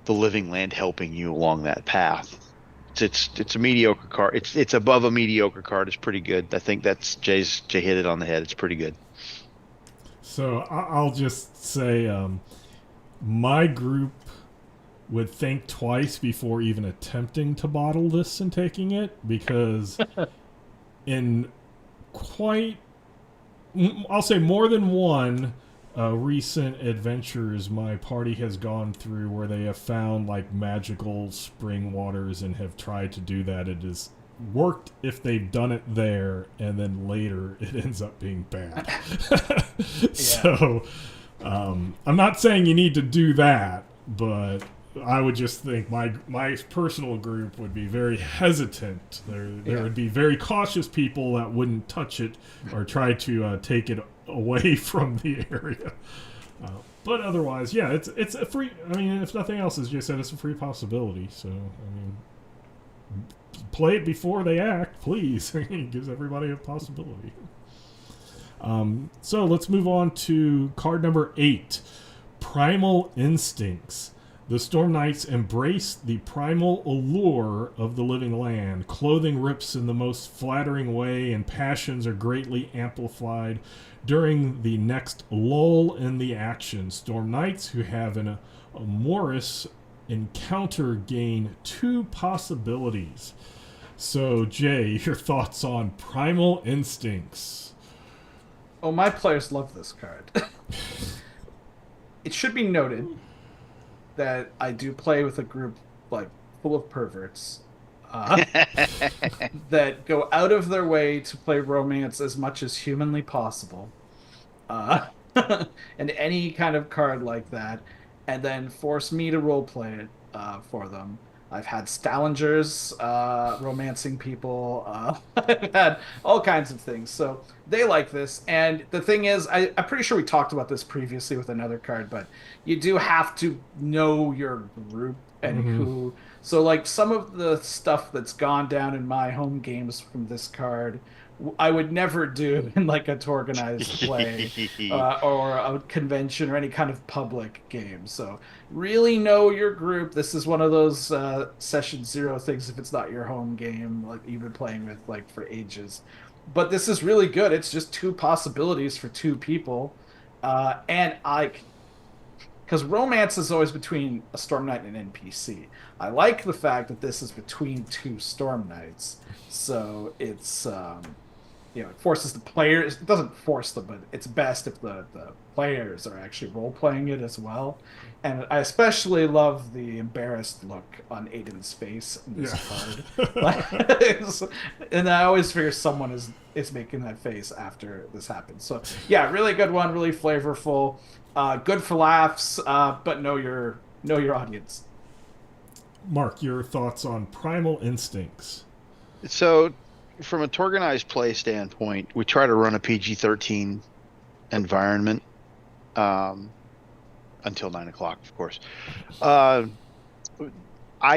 the Living Land helping you along that path. It's a mediocre card. It's above a mediocre card. It's pretty good. I think Jay hit it on the head. It's pretty good. So I'll just say, my group would think twice before even attempting to bottle this and taking it, because in I'll say more than one recent adventures my party has gone through where they have found like magical spring waters and have tried to do that. It has worked if they've done it there, and then later it ends up being bad. So I'm not saying you need to do that, but I would just think my personal group would be very hesitant. There would be very cautious people that wouldn't touch it or try to take it away from the area. But otherwise, yeah, it's a free. I mean, if nothing else, as Jay said, it's a free possibility. So I mean, play it before they act, please. It gives everybody a possibility. So let's move on to card number 8, Primal Instincts. The Storm Knights embrace the primal allure of the living land. Clothing rips in the most flattering way, and passions are greatly amplified during the next lull in the action. Storm Knights who have an amorous encounter gain 2 possibilities. So, Jay, your thoughts on Primal Instincts? Oh, my players love this card. It should be noted that I do play with a group like full of perverts that go out of their way to play romance as much as humanly possible, and any kind of card like that, and then force me to roleplay it for them. I've had Stallingers romancing people. I've had all kinds of things. So they like this. And the thing is, I'm pretty sure we talked about this previously with another card, but you do have to know your group and who. So, like, some of the stuff that's gone down in my home games from this card, I would never do in, like, a organized play or a convention or any kind of public game. So really know your group. This is one of those session 0 things if it's not your home game, like you've been playing with like for ages. But this is really good. It's just 2 possibilities for 2 people. And because romance is always between a Storm Knight and an NPC. I like the fact that this is between 2 Storm Knights. So it's it forces the players. It doesn't force them, but it's best if the players are actually role playing it as well. And I especially love the embarrassed look on Aiden's face in this card. And I always figure someone is making that face after this happens. So yeah, really good one, really flavorful, good for laughs, but know your audience. Mark, your thoughts on Primal Instincts? So, from a organized play standpoint, we try to run a PG-13 environment until 9 o'clock, of course. I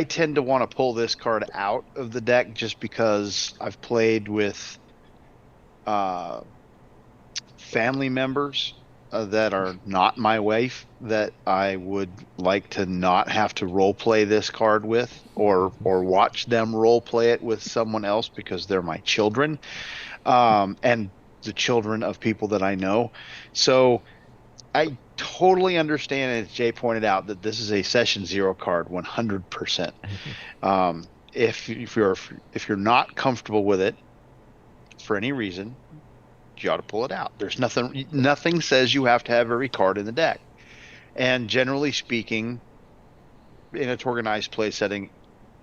tend to want to pull this card out of the deck just because I've played with family members that are not my wife that I would like to not have to role play this card with, or watch them role play it with someone else because they're my children, and the children of people that I know. So I totally understand, as Jay pointed out, that this is a session 0 card 100%. If you're not comfortable with it for any reason, you ought to pull it out. There's nothing says you have to have every card in the deck. And generally speaking, in a organized play setting,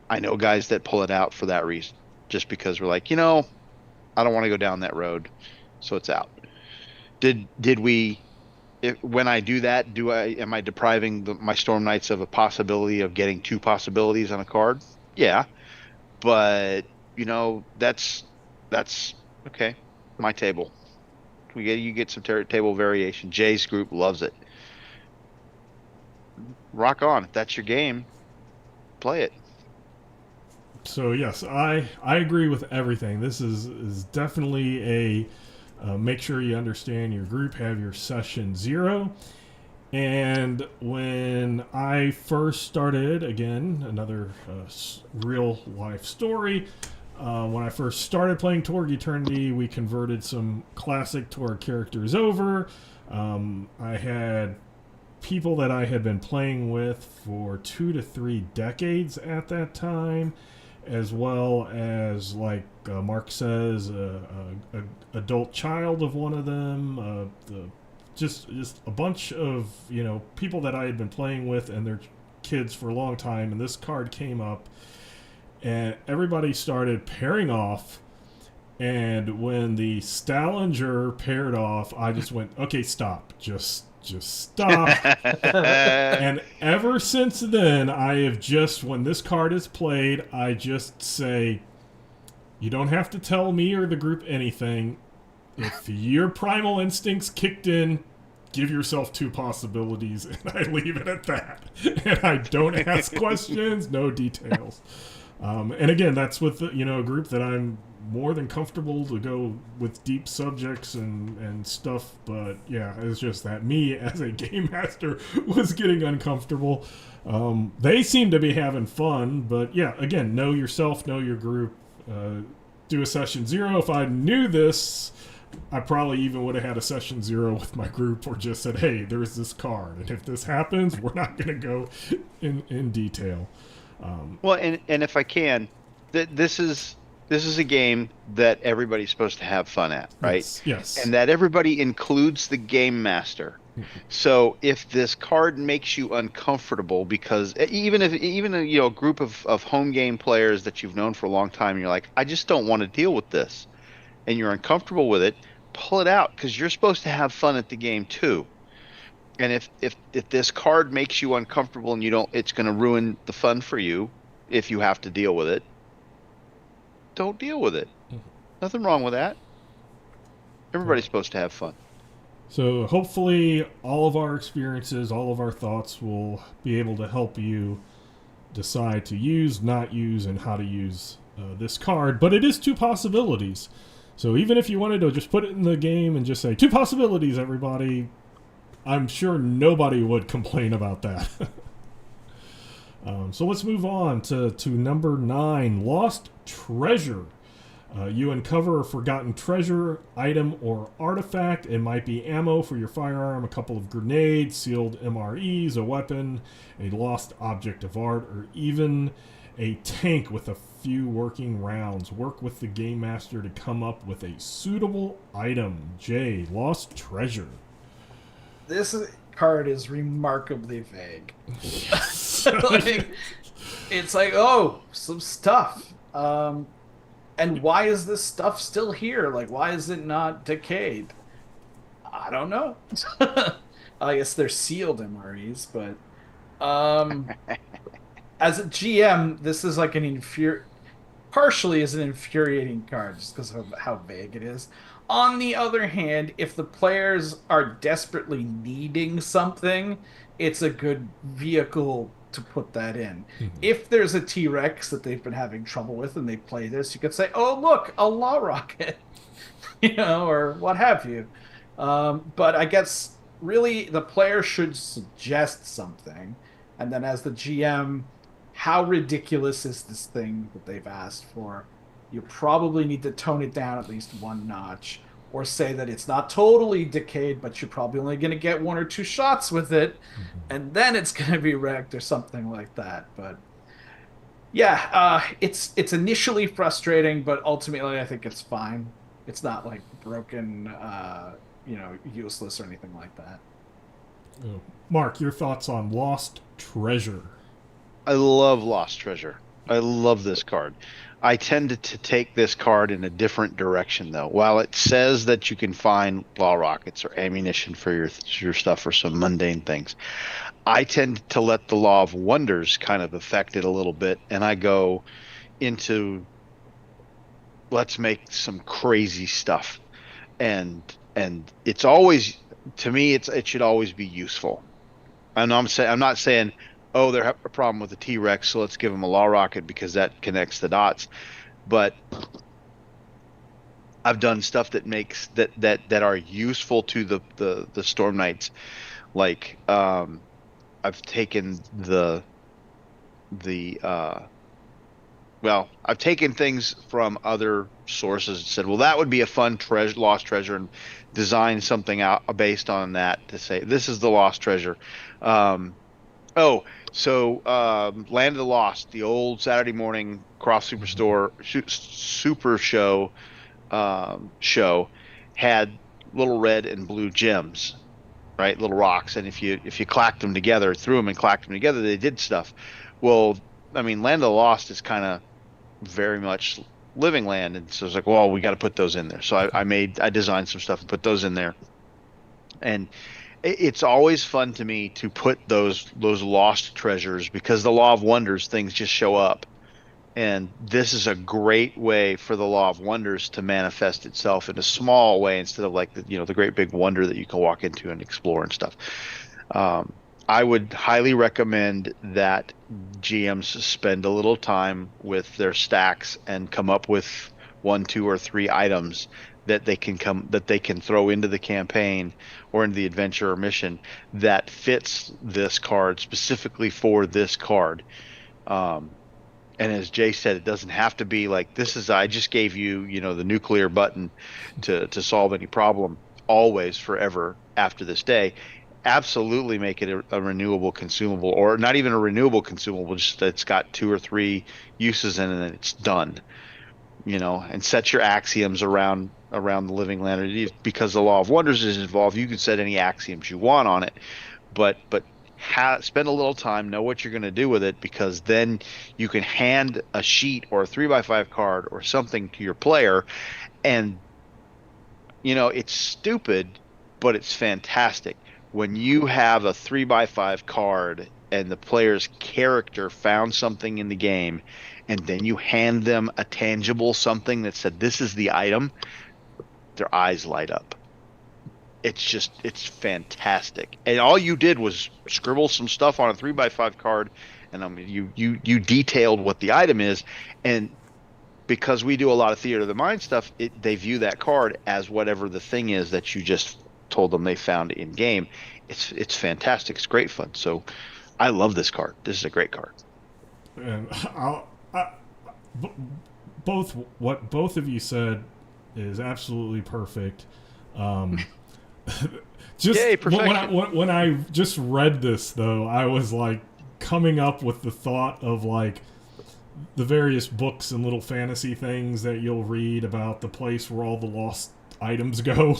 I know guys that pull it out for that reason, just because we're like, I don't want to go down that road, so it's out. When I do that, am I depriving my Storm Knights of a possibility of getting 2 possibilities on a card? Yeah, but that's okay. My table. You get some table variation. Jay's group loves it. Rock on. If that's your game, play it. So yes, I agree with everything. This is definitely a make sure you understand your group, have your session 0. And when I first started, again, another real life story. When I first started playing Torg Eternity, we converted some classic Torg characters over. I had people that I had been playing with for 2 to 3 decades at that time, as well as, like Mark says, a adult child of one of them, just a bunch of people that I had been playing with and their kids for a long time. And this card came up, and everybody started pairing off. And when the Stallinger paired off, I just went, okay, stop. Just stop. And ever since then, I have just, when this card is played, I just say, you don't have to tell me or the group anything. If your Primal Instincts kicked in, give yourself 2 possibilities, and I leave it at that. And I don't ask questions, no details. And again, that's with a group that I'm more than comfortable to go with deep subjects and stuff. But yeah, it's just that me as a game master was getting uncomfortable. They seem to be having fun, but yeah, again, know yourself, know your group. Do a session 0. If I knew this, I probably even would have had a session 0 with my group, or just said, hey, there's this card, and if this happens, we're not going to go in detail. Well, and if I can, this is a game that everybody's supposed to have fun at, right? Yes. And that everybody includes the game master. So if this card makes you uncomfortable, because even a group of home game players that you've known for a long time, you're like, I just don't want to deal with this, and you're uncomfortable with it, pull it out, because you're supposed to have fun at the game too. And if this card makes you uncomfortable and it's going to ruin the fun for you if you have to deal with it, don't deal with it. Nothing wrong with that. Everybody's supposed to have fun. So hopefully all of our experiences, all of our thoughts will be able to help you decide to use, not use, and how to use this card. But it is 2 possibilities. So even if you wanted to just put it in the game and just say 2 possibilities, everybody, I'm sure nobody would complain about that. So let's move on to number 9, Lost Treasure. You uncover a forgotten treasure, item, or artifact. It might be ammo for your firearm, a couple of grenades, sealed MREs, a weapon, a lost object of art, or even a tank with a few working rounds. Work with the game master to come up with a suitable item. J. Lost treasure. This card is remarkably vague. Yes. Like, it's like, oh, some stuff. And why is this stuff still here? Like, why is it not decayed? I don't know. I guess they're sealed MREs, but as a GM, this is like partially is an infuriating card just because of how vague it is. On the other hand, if the players are desperately needing something, it's a good vehicle to put that in. If there's a T-Rex that they've been having trouble with and they play this, you could say, oh, look, a law rocket, or what have you. But I guess really the player should suggest something. And then as the GM, how ridiculous is this thing that they've asked for? You probably need to tone it down at least one notch, or say that it's not totally decayed, but you're probably only going to get 1 or 2 shots with it, and then it's going to be wrecked or something like that. But yeah, it's initially frustrating, but ultimately I think it's fine. It's not like broken, useless or anything like that. Mark, your thoughts on Lost Treasure? I love Lost Treasure. I love this card. I tend to take this card in a different direction, though. While it says that you can find law rockets or ammunition for your stuff for some mundane things, I tend to let the Law of Wonders kind of affect it a little bit, and I go into let's make some crazy stuff. And it's always, to me, it should always be useful. And I'm not saying, oh, they have a problem with the T-Rex, so let's give them a law rocket because that connects the dots. But I've done stuff that makes that are useful to the Storm Knights. Like I've taken I've taken things from other sources and said, well, that would be a fun lost treasure, and design something out based on that to say this is the lost treasure. Land of the Lost, the old Saturday morning Cross Superstore Super Show had little red and blue gems, right? Little rocks, and if you clacked them together, threw them and clacked them together, they did stuff. Well, I mean, Land of the Lost is kind of very much living land, and so it's like, well, we got to put those in there. So I designed some stuff and put those in there, and it's always fun to me to put those lost treasures, because the Law of Wonders things just show up, and this is a great way for the Law of Wonders to manifest itself in a small way instead of like the great big wonder that you can walk into and explore and stuff. I would highly recommend that GMs spend a little time with their stacks and come up with 1, 2, or 3 items that they can throw into the campaign or into the adventure or mission that fits this card specifically for this card. And as Jay said, it doesn't have to be like I just gave you, the nuclear button to solve any problem always forever after this day. Absolutely make it a renewable consumable, or not even a renewable consumable, just that it's got 2 or 3 uses in it and it's done. And set your axioms around the living land. Because the Law of Wonders is involved, you can set any axioms you want on it, but spend a little time, know what you're going to do with it, because then you can hand a sheet or a 3x5 card or something to your player, and it's stupid, but it's fantastic. When you have a 3x5 card and the player's character found something in the game, and then you hand them a tangible something that said, this is the item, their eyes light up. It's fantastic. And all you did was scribble some stuff on a 3x5 card, and you detailed what the item is. And because we do a lot of theater of the mind stuff, they view that card as whatever the thing is that you just told them they found in game. It's fantastic. It's great fun. So I love this card. This is a great card. And what both of you said is absolutely perfect. Yay, perfection. When I just read this, though, I was like coming up with the thought of like the various books and little fantasy things that you'll read about the place where all the lost items go.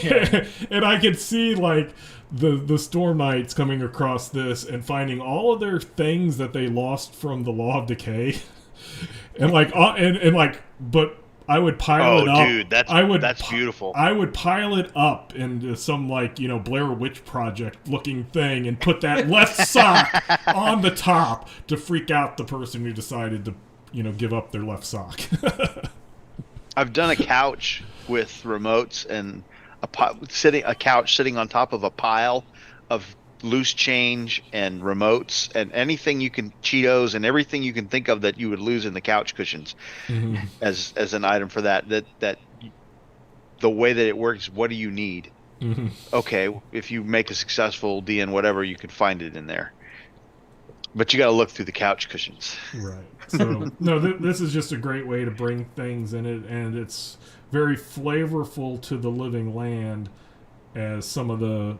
Yeah. And I could see like the Storm Knights coming across this and finding all of their things that they lost from the Law of Decay. And like but I would pile it up. Oh, dude, that's beautiful. I would pile it up into some like, Blair Witch Project looking thing and put that left sock on the top to freak out the person who decided to, give up their left sock. I've done a couch with remotes and a couch sitting on top of a pile of loose change and remotes and anything you can, Cheetos and everything you can think of that you would lose in the couch cushions as an item for that the way that it works. What do you need? Okay, if you make a successful DN whatever, you can find it in there, but you got to look through the couch cushions. Right. So no, this is just a great way to bring things in it, and it's very flavorful to the Living Land, as some of the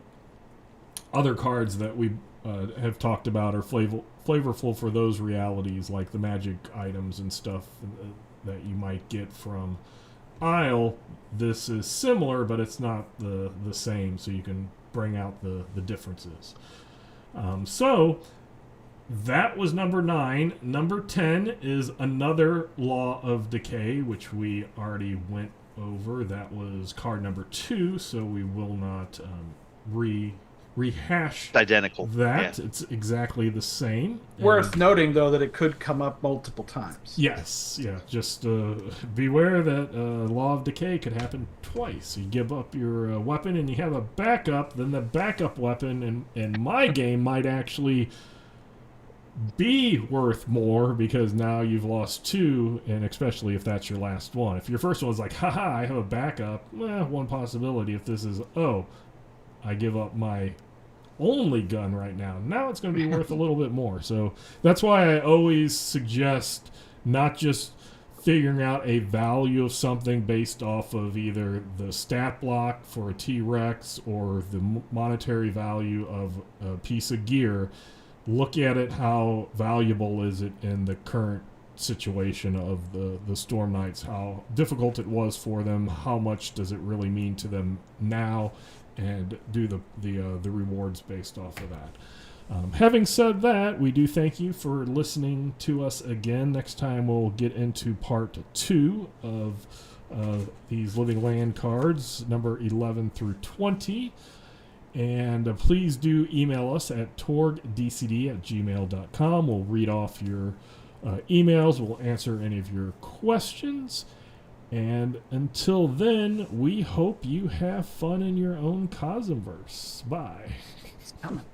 other cards that we have talked about are flavorful for those realities, like the magic items and stuff that you might get from Isle. This is similar, but it's not the same, so you can bring out the differences. So that was number 9. Number 10 is another Law of Decay, which we already went over. That was card number 2, so we will not rehash It's identical. that. Yeah. It's exactly the same. Worth noting, though, that it could come up multiple times. Yes, yeah. Just beware that Law of Decay could happen twice. You give up your weapon and you have a backup, then the backup weapon in my game might actually be worth more because now you've lost 2, and especially if that's your last one. If your first one's like, haha, I have a backup, one possibility. If this is, I give up my only gun right now it's going to be worth a little bit more. So that's why I always suggest not just figuring out a value of something based off of either the stat block for a T-Rex or the monetary value of a piece of gear. Look at it, how valuable is it in the current situation of the Storm Knights, how difficult it was for them, how much does it really mean to them now, and do the rewards based off of that. Having said that, we do thank you for listening to us again. Next time we'll get into part 2 of these Living Land cards, number 11 through 20. And please do email us at torgdcd@gmail.com. We'll read off your emails. We'll answer any of your questions. And until then, we hope you have fun in your own Cosmverse. Bye. It's coming.